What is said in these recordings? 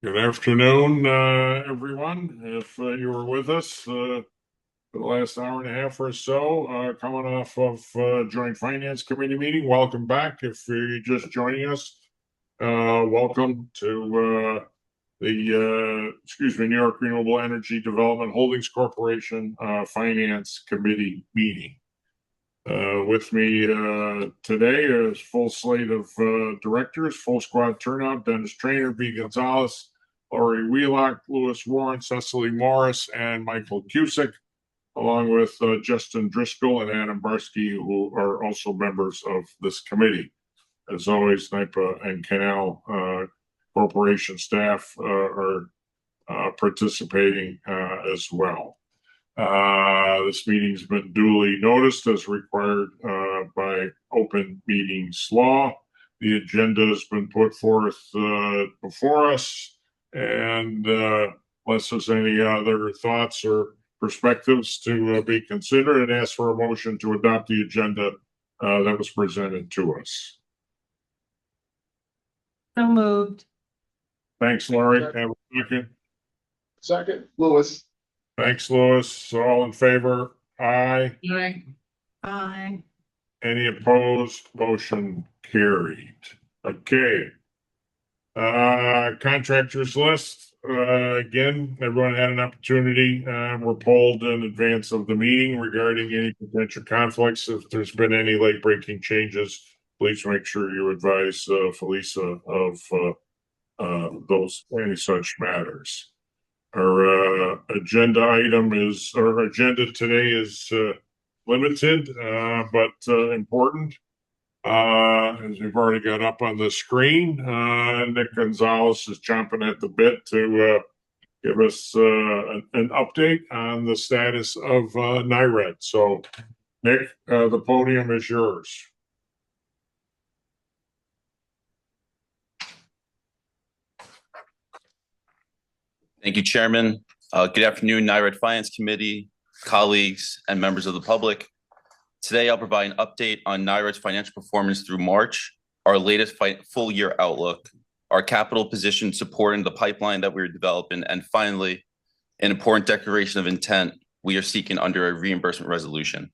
Good afternoon, everyone. If you were with us for the last hour and a half or so, coming off of Joint Finance Committee meeting, welcome back. If you're just joining us, welcome to New York Renewable Energy Development Holdings Corporation Finance Committee meeting. With me today is full slate of directors, full squad turnout: Dennis Trainor, B. Gonzalez, Laurie Wheelock, Lewis Warren, Cecily Morris, and Michael Cusick, along with Justin Driscoll and Adam Barsky, who are also members of this committee. As always, NYPA and Canal Corporation staff are participating as well. This meeting's been duly noticed as required by open meetings law. The agenda has been put forth before us, and unless there's any other thoughts or perspectives to be considered, and ask for a motion to adopt the agenda that was presented to us. So moved. Thanks, Laurie. Have a second. Second, Lewis. Thanks, Lewis. All in favor? Aye. Aye. Aye. Any opposed? Motion carried. Okay. Contractors list. Again, everyone had an opportunity. We're polled in advance of the meeting regarding any potential conflicts. If there's been any late breaking changes, please make sure you advise Felisa of those any such matters. Our agenda today is limited, but important. As we've already got up on the screen, Nick Gonzalez is chomping at the bit to give us an update on the status of NYRED. So, Nick, the podium is yours. Thank you, Chairman. Good afternoon, NYRED Finance Committee, colleagues, and members of the public. Today, I'll provide an update on NYRED's financial performance through March, our latest full year outlook, our capital position supporting the pipeline that we're developing, and finally, an important declaration of intent we are seeking under a reimbursement resolution.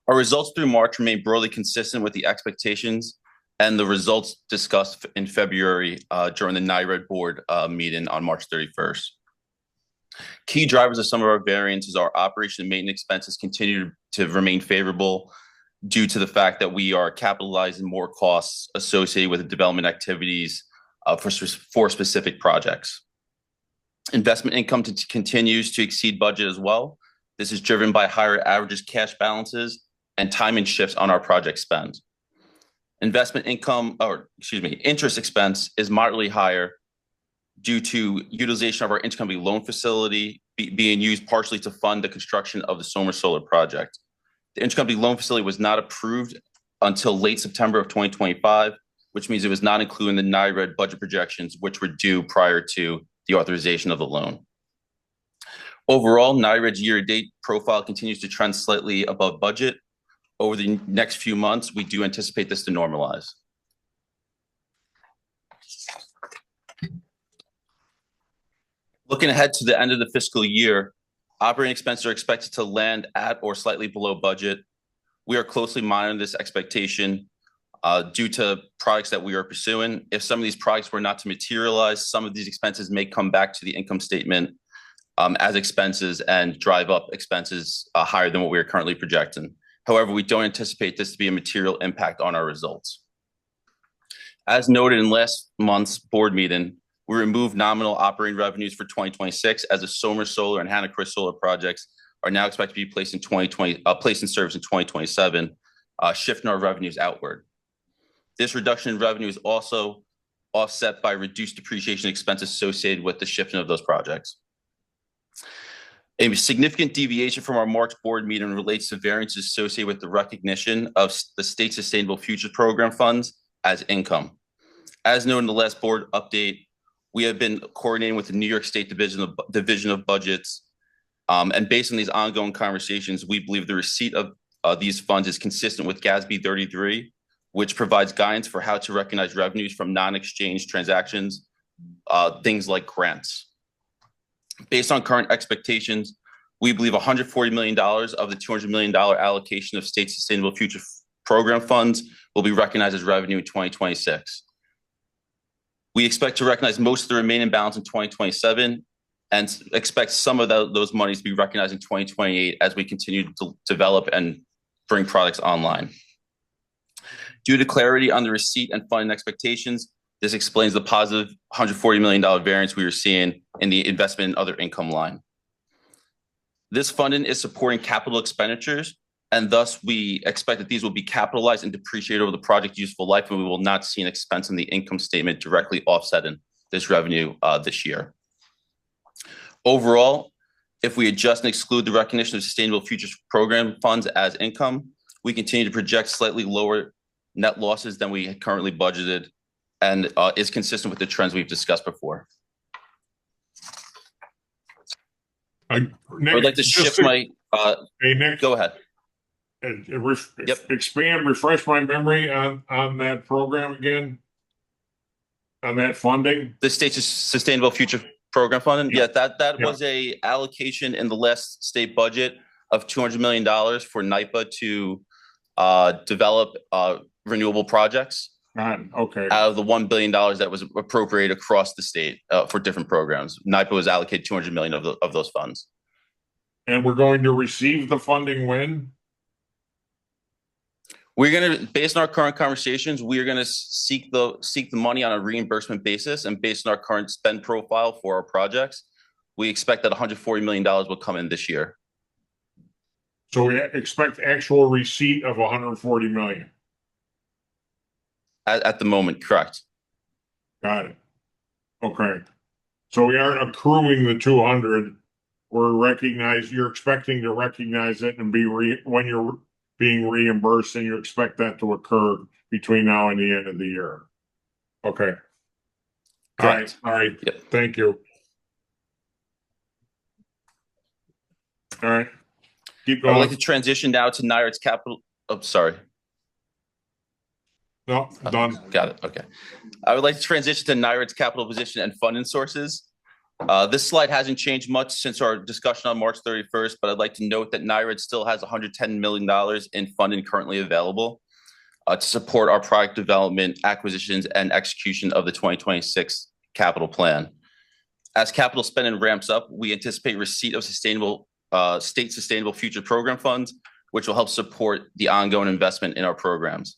Our results through March remain broadly consistent with the expectations and the results discussed in February during the NYRED board meeting on March 31st. Key drivers of some of our variances are operation and maintenance expenses continue to remain favorable due to the fact that we are capitalizing more costs associated with the development activities for specific projects. Investment income continues to exceed budget as well. This is driven by higher averages cash balances and timing shifts on our project spend. Interest expense is moderately higher due to utilization of our intercompany loan facility being used partially to fund the construction of the Somers Solar project. The intercompany loan facility was not approved until late September of 2025, which means it was not included in the NYRED budget projections, which were due prior to the authorization of the loan. Overall, NYRED's year-to-date profile continues to trend slightly above budget. Over the next few months, we do anticipate this to normalize. Looking ahead to the end of the fiscal year, operating expenses are expected to land at or slightly below budget. We are closely monitoring this expectation due to projects that we are pursuing. If some of these projects were not to materialize, some of these expenses may come back to the income statement as expenses and drive up expenses higher than what we are currently projecting. However, we don't anticipate this to be a material impact on our results. As noted in last month's board meeting, we removed nominal operating revenues for 2026 as the Somers Solar and Hannah Chris Solar projects are now expected to be placed in service in 2027, shifting our revenues outward. This reduction in revenue is also offset by reduced depreciation expenses associated with the shifting of those projects. A significant deviation from our March board meeting relates to variances associated with the recognition of the State Sustainable Futures Program funds as income. As noted in the last board update, we have been coordinating with the New York State Division of Budgets, and based on these ongoing conversations, we believe the receipt of these funds is consistent with GASB 33, which provides guidance for how to recognize revenues from non-exchange transactions, things like grants. Based on current expectations, we believe $140 million of the $200 million allocation of state sustainable future program funds will be recognized as revenue in 2026. We expect to recognize most of the remaining balance in 2027 and expect some of those monies to be recognized in 2028 as we continue to develop and bring products online. Due to clarity on the receipt and funding expectations, this explains the positive $140 million variance we are seeing in the investment and other income line. This funding is supporting capital expenditures, and thus we expect that these will be capitalized and depreciated over the project useful life, and we will not see an expense in the income statement directly offsetting this revenue this year. Overall, if we adjust and exclude the recognition of sustainable futures program funds as income, we continue to project slightly lower net losses than we had currently budgeted, and is consistent with the trends we've discussed before. Nick, I would like to shift my. Hey, Nick. Go ahead. Refresh my memory on that program again. On that funding. The state's sustainable future program funding. Yeah. That was a allocation in the last state budget of $200 million for NYPA to develop renewable projects. Okay. Out of the $1 billion that was appropriated across the state for different programs, NYPA was allocated $200 million of those funds. And we're going to receive the funding when? We're going to, based on our current conversations, we are going to seek the money on a reimbursement basis, and based on our current spend profile for our projects, we expect that $140 million will come in this year. So we expect actual receipt of $140 million. At the moment, correct. Got it. Okay. So we aren't accruing the 200. You're expecting to recognize it and when you're being reimbursed, and you expect that to occur between now and the end of the year. Okay. Correct. All right. Yep. Thank you. All right. Keep going. I would like to transition now to NYRED's capital. Oh, sorry. No, done. Got it. Okay. I would like to transition to NYRED's capital position and funding sources. This slide hasn't changed much since our discussion on March 31st, but I'd like to note that NYRED still has $110 million in funding currently available to support our product development, acquisitions, and execution of the 2026 capital plan. As capital spending ramps up, we anticipate receipt of state sustainable future program funds, which will help support the ongoing investment in our programs.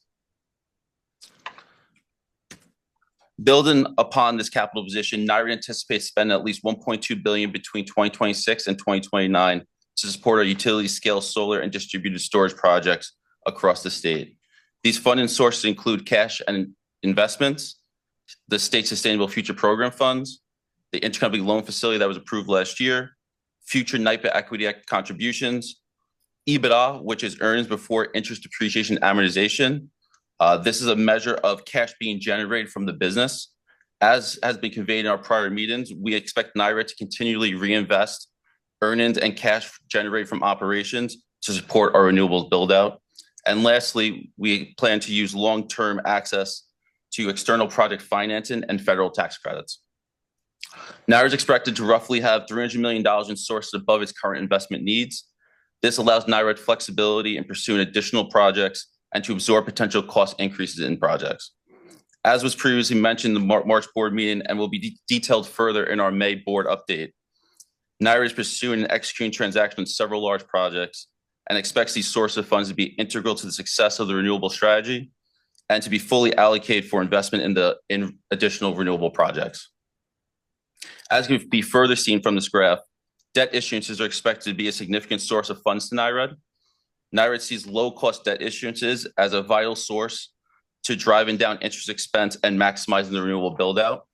Building upon this capital position, NYRED anticipates spending at least $1.2 billion between 2026 and 2029 to support our utility scale solar and distributed storage projects across the state. These funding sources include cash and investments, the state sustainable future program funds, the intercompany loan facility that was approved last year, future NYPA equity contributions, EBITDA, which is earnings before interest, depreciation, amortization. This is a measure of cash being generated from the business. As has been conveyed in our prior meetings, we expect NYRED to continually reinvest earnings and cash generated from operations to support our renewables build out. And lastly, we plan to use long-term access to external project financing and federal tax credits. NYRED is expected to roughly have $300 million in sources above its current investment needs. This allows NYRED flexibility in pursuing additional projects and to absorb potential cost increases in projects. As was previously mentioned in the March board meeting and will be detailed further in our May board update, NYRED is pursuing and executing transactions on several large projects and expects these sources of funds to be integral to the success of the renewable strategy and to be fully allocated for investment in additional renewable projects. As can be further seen from this graph, debt issuances are expected to be a significant source of funds to NYRED. NYRED sees low-cost debt issuances as a vital source to driving down interest expense and maximizing the renewable build-out.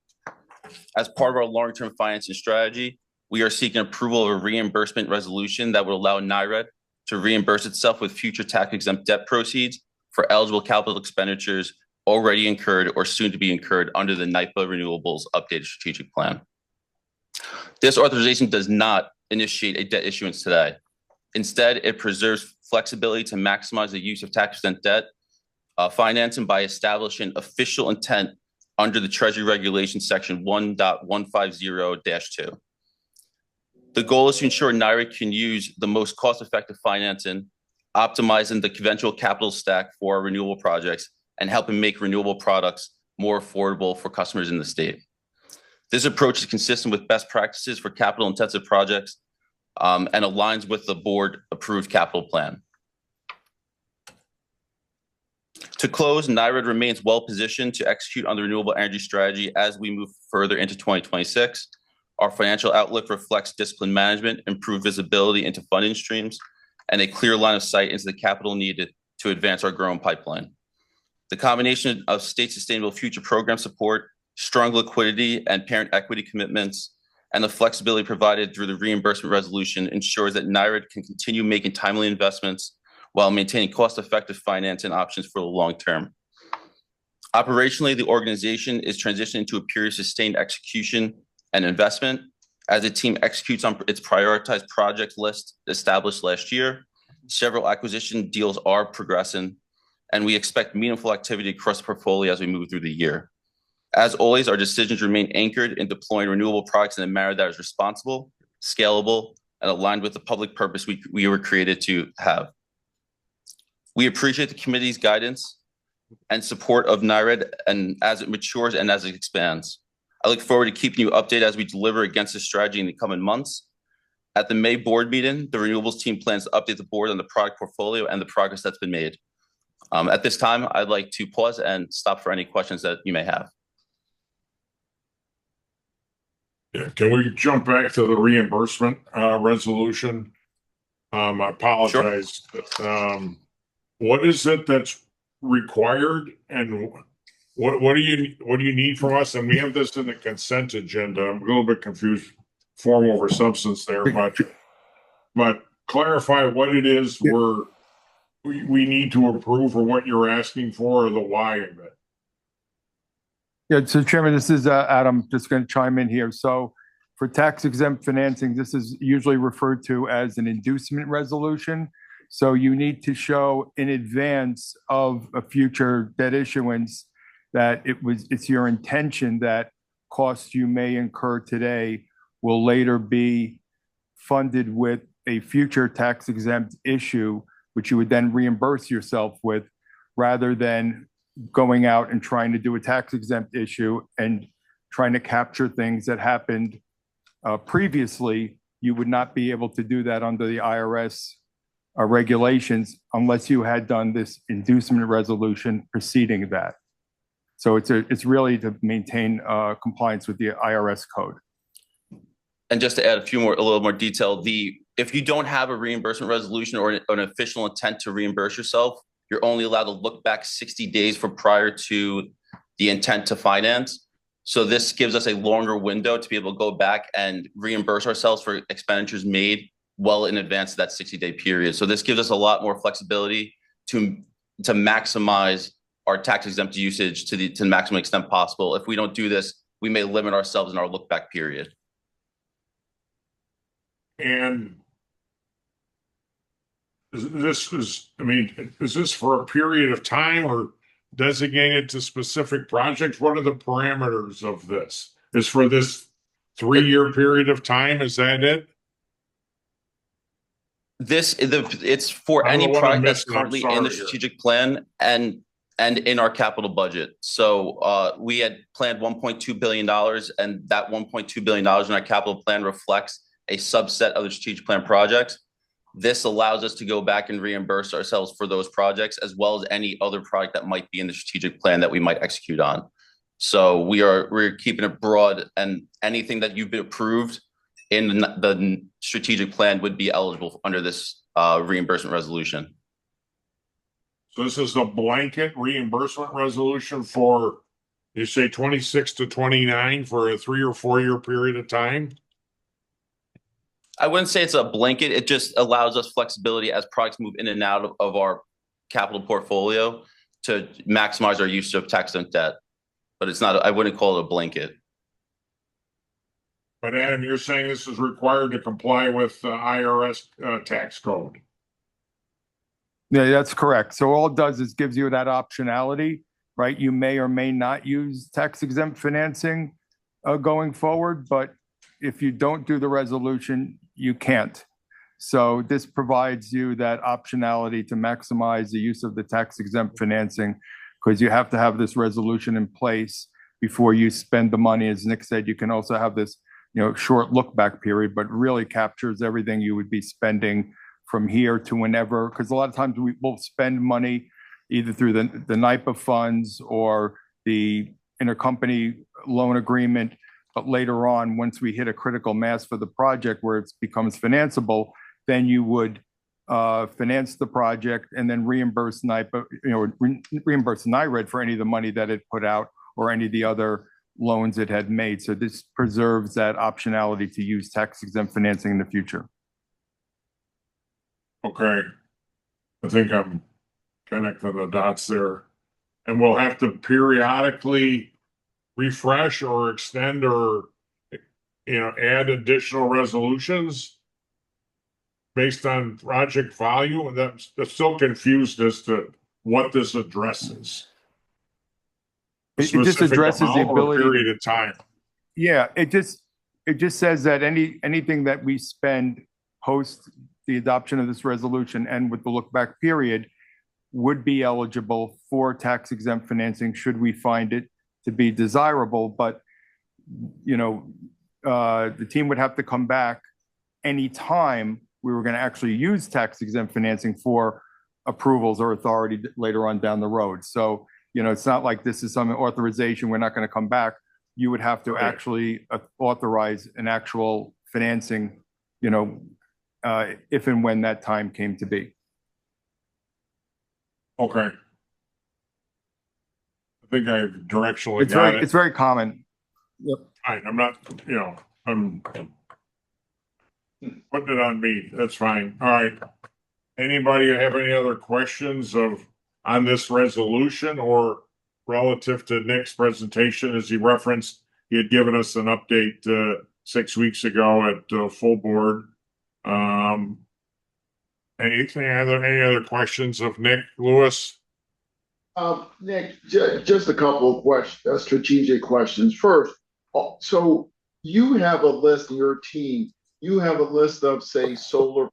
As part of our long-term financing strategy, we are seeking approval of a reimbursement resolution that would allow NYRED to reimburse itself with future tax-exempt debt proceeds for eligible capital expenditures already incurred or soon to be incurred under the NYPA Renewables Updated Strategic Plan. This authorization does not initiate a debt issuance today. Instead, it preserves flexibility to maximize the use of tax-exempt debt financing by establishing official intent under the Treasury Regulation Section 1.150-2. The goal is to ensure NYRED can use the most cost-effective financing, optimizing the conventional capital stack for our renewable projects, and helping make renewable products more affordable for customers in the state. This approach is consistent with best practices for capital-intensive projects and aligns with the board-approved capital plan. To close, NYRED remains well-positioned to execute on the renewable energy strategy as we move further into 2026. Our financial outlook reflects disciplined management, improved visibility into funding streams, and a clear line of sight into the capital needed to advance our growing pipeline. The combination of state sustainable future program support, strong liquidity and parent equity commitments, and the flexibility provided through the reimbursement resolution ensures that NYRED can continue making timely investments while maintaining cost-effective financing options for the long term. Operationally, the organization is transitioning to a period of sustained execution and investment as the team executes on its prioritized project list established last year. Several acquisition deals are progressing, and we expect meaningful activity across the portfolio as we move through the year. As always, our decisions remain anchored in deploying renewable products in a manner that is responsible, scalable, and aligned with the public purpose we were created to have. We appreciate the committee's guidance and support of NYRED and as it matures and as it expands. I look forward to keeping you updated as we deliver against this strategy in the coming months. At the May board meeting, the renewables team plans to update the board on the product portfolio and the progress that's been made. At this time, I'd like to pause and stop for any questions that you may have. Yeah, can we jump back to the reimbursement resolution? I apologize. Sure. What is it that's required, and what do you need from us? And we have this in the consent agenda. I'm a little bit confused, form over substance there, but clarify what it is we need to approve, or what you're asking for, or the why of it. Yeah, so Chairman, this is Adam, just going to chime in here. So for tax exempt financing, this is usually referred to as an inducement resolution. So you need to show in advance of a future debt issuance that it's your intention that costs you may incur today will later be funded with a future tax exempt issue, which you would then reimburse yourself with, rather than going out and trying to do a tax exempt issue and trying to capture things that happened previously. You would not be able to do that under the IRS regulations unless you had done this inducement resolution preceding that. So it's really to maintain compliance with the IRS code. And just to add a little more detail, if you don't have a reimbursement resolution or an official intent to reimburse yourself, you're only allowed to look back 60 days from prior to the intent to finance. So this gives us a longer window to be able to go back and reimburse ourselves for expenditures made well in advance of that 60-day period. So this gives us a lot more flexibility to maximize our tax exempt usage to the maximum extent possible. If we don't do this, we may limit ourselves in our look back period. And is this for a period of time or designated to specific projects? What are the parameters of this? Is for this 3-year period of time? Is that it? It's for any project that's currently in the strategic plan and in our capital budget. So we had planned $1.2 billion, and that $1.2 billion in our capital plan reflects a subset of the strategic plan projects. This allows us to go back and reimburse ourselves for those projects, as well as any other project that might be in the strategic plan that we might execute on. So we're keeping it broad, and anything that you've been approved in the strategic plan would be eligible under this reimbursement resolution. So this is a blanket reimbursement resolution for, you say 26 to 29 for a 3 or 4 year period of time? I wouldn't say it's a blanket. It just allows us flexibility as projects move in and out of our capital portfolio to maximize our use of tax exempt debt. But it's not, I wouldn't call it a blanket. But Adam, you're saying this is required to comply with the IRS tax code? Yeah, that's correct. So all it does is gives you that optionality, right? You may or may not use tax exempt financing going forward, but if you don't do the resolution, you can't. So this provides you that optionality to maximize the use of the tax exempt financing because you have to have this resolution in place before you spend the money. As Nick said, you can also have this, short look back period, but really captures everything you would be spending from here to whenever, because a lot of times we will spend money either through the NYPA funds or the intercompany loan agreement. But later on, once we hit a critical mass for the project where it becomes financeable, then you would finance the project and then reimburse NYPA, reimburse NYRED for any of the money that it put out or any of the other loans it had made. So this preserves that optionality to use tax exempt financing in the future. Okay. I think I'm connecting the dots there. And we'll have to periodically refresh or extend or, add additional resolutions based on project value. And that's still confused as to what this addresses. It just addresses the Specific amount or ability period of time. Yeah, it just says that anything that we spend post the adoption of this resolution and with the look back period would be eligible for tax exempt financing should we find it to be desirable. But, the team would have to come back anytime we were going to actually use tax exempt financing for approvals or authority later on down the road. So, it's not like this is some authorization. We're not going to come back. You would have to actually authorize an actual financing, if and when that time came to be. Okay. I think I've directionally got it. It's very common. Yep. I'm not, I'm putting it on me. That's fine. All right. Anybody have any other questions on this resolution or relative to Nick's presentation? As he referenced, he had given us an update 6 weeks ago at full board. Any other questions of Nick Lewis? Nick, just a couple of questions, strategic questions. First, so you have a list in your team. You have a list of, say, solar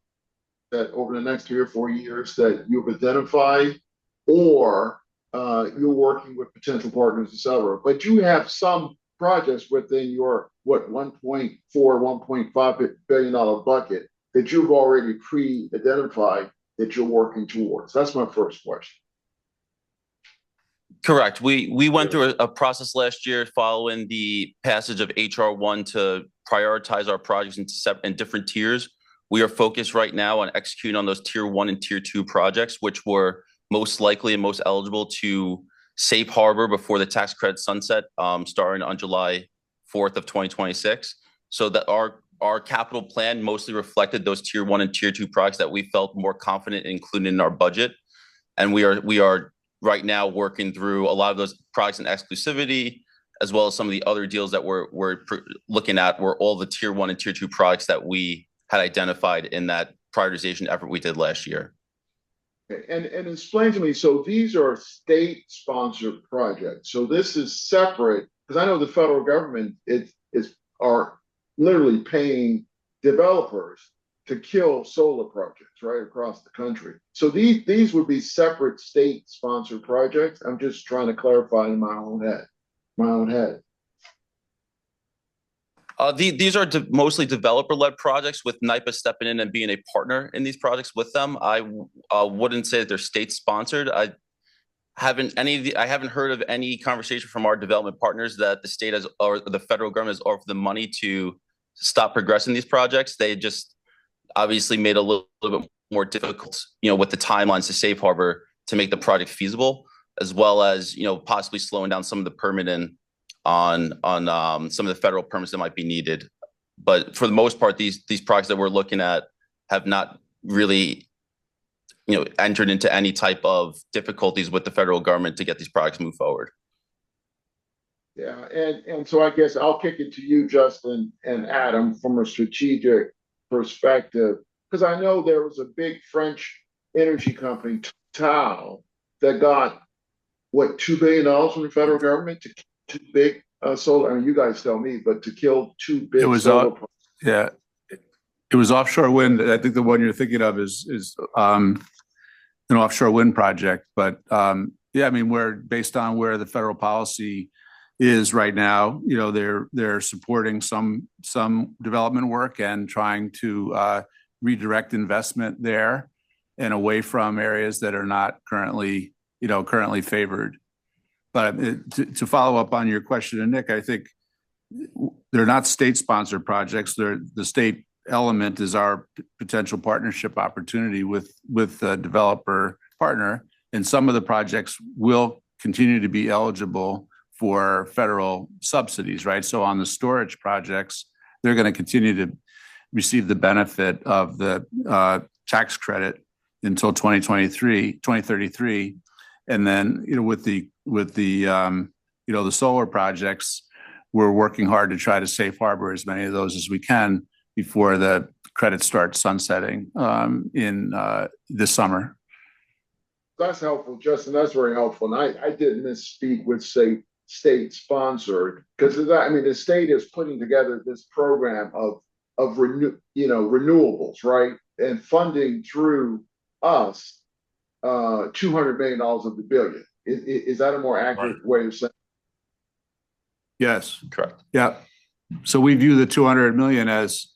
that over the next 3 or 4 years that you've identified, or you're working with potential partners, etc. But you have some projects within your $1.5 billion bucket that you've already pre-identified that you're working towards. That's my first question. Correct. We went through a process last year following the passage of HR 1 to prioritize our projects in different tiers. We are focused right now on executing on those tier 1 and tier 2 projects, which were most likely and most eligible to safe harbor before the tax credit sunset, starting on July 4th of 2026. So that our capital plan mostly reflected those tier 1 and tier 2 projects that we felt more confident in including in our budget. And we are right now working through a lot of those projects in exclusivity, as well as some of the other deals that we're looking at were all the tier 1 and tier 2 projects that we had identified in that prioritization effort we did last year. And explain to me, so these are state-sponsored projects. So this is separate, because I know the federal government are literally paying developers to kill solar projects right across the country. So these would be separate state-sponsored projects. I'm just trying to clarify in my own head. These are mostly developer-led projects with NYPA stepping in and being a partner in these projects with them. I wouldn't say that they're state-sponsored. I haven't heard of any conversation from our development partners that the state or the federal government has offered the money to stop progressing these projects. They just obviously made a little bit more difficult, with the timelines to safe harbor to make the project feasible, as well as, possibly slowing down some of the permitting on some of the federal permits that might be needed. But for the most part, these projects that we're looking at have not really, entered into any type of difficulties with the federal government to get these projects move forward. Yeah, and so I guess I'll kick it to you, Justin and Adam, from a strategic perspective, because I know there was a big French energy company, Total, that got what, $2 billion from the federal government to two big solar. I mean, you guys tell me, but to kill two big It was solar. Yeah, it was offshore wind. I think the one you're thinking of is an offshore wind project. But yeah, I mean, we're based on where the federal policy is right now. You know, they're supporting some development work and trying to redirect investment there and away from areas that are not currently favored. But to follow up on your question, and Nick, I think they're not state-sponsored projects. The state element is our potential partnership opportunity with a developer partner, and some of the projects will continue to be eligible for federal subsidies, right? So on the storage projects, they're going to continue to receive the benefit of the tax credit until 2033, and then with the the solar projects, we're working hard to try to safe harbor as many of those as we can before the credit starts sunsetting in this summer. That's helpful, Justin. That's very helpful. And I did misspeak with say state sponsored, because the state is putting together this program of renewables, right? And funding through us $200 million of the billion. Is that a more accurate way of saying? Yes, Correct. yeah. So we view the 200 million as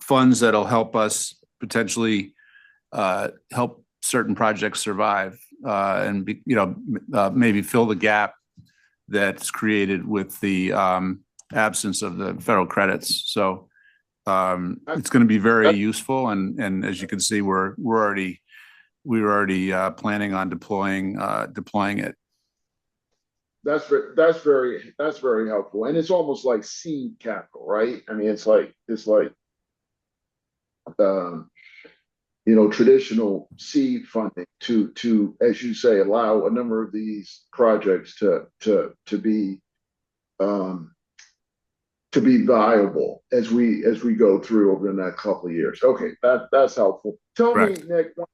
funds that'll help us potentially help certain projects survive and maybe fill the gap that's created with the absence of the federal credits. So it's going to be very useful, and as you can see, we were already planning on deploying it. That's very helpful, and it's almost like seed capital, right? I mean, it's like traditional seed funding to, as you say, allow a number of these projects to be viable as we go through over the next couple of years. Okay, that's helpful. Tell Correct. me, Nick, one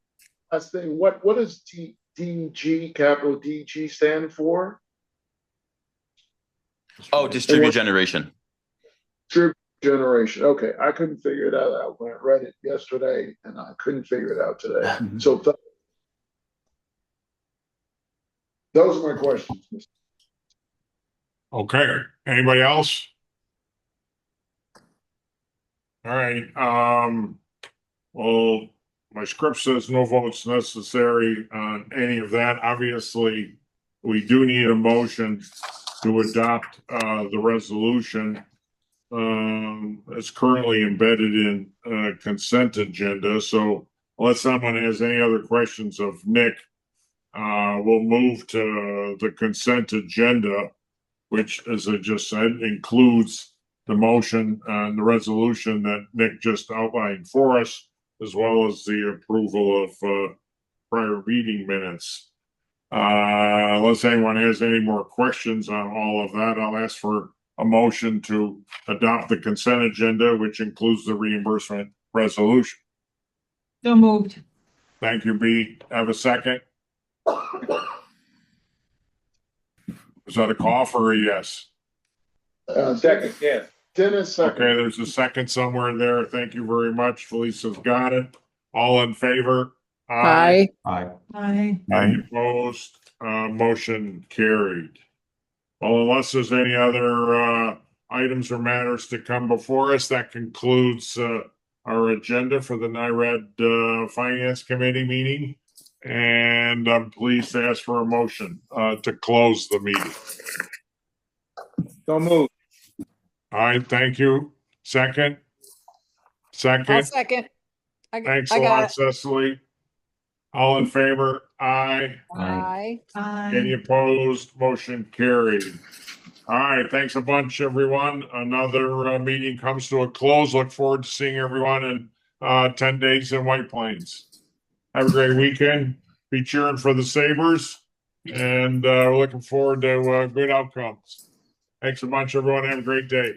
last thing. What does DG, capital DG, stand for? Oh, distributed generation. Distributed generation. Okay, I couldn't figure that out when I read it yesterday, and I couldn't figure it out today. So those are my questions. Okay, anybody else? All right, well, my script says no votes necessary on any of that. Obviously, we do need a motion to adopt the resolution. It's currently embedded in consent agenda. So unless someone has any other questions of Nick, we'll move to the consent agenda, which, as I just said, includes the motion and the resolution that Nick just outlined for us, as well as the approval of prior meeting minutes. Unless anyone has any more questions on all of that, I'll ask for a motion to adopt the consent agenda, which includes the reimbursement resolution. So moved. Thank you, B. Have a second? Is that a cough or a yes? Second, yeah. Dennis, second. Okay, there's a second somewhere there. Thank you very much. Felicia's got it. All in favor? Aye. Any opposed? Motion carried. Well, unless there's any other items or matters to come before us, that concludes our agenda for the NYRED Finance Committee meeting. And I'm pleased to ask for a motion to close the meeting. Don't move. All right, thank you. Second? I'll second. Thanks I a got lot, it. Cecily. All in favor? Aye. Aye. Any opposed? Motion carried. All right, thanks a bunch, everyone. Another meeting comes to a close. Look forward to seeing everyone in 10 days in White Plains. Have a great weekend. Be cheering for the Sabres, and we're looking forward to good outcomes. Thanks a bunch, everyone. Have a great day.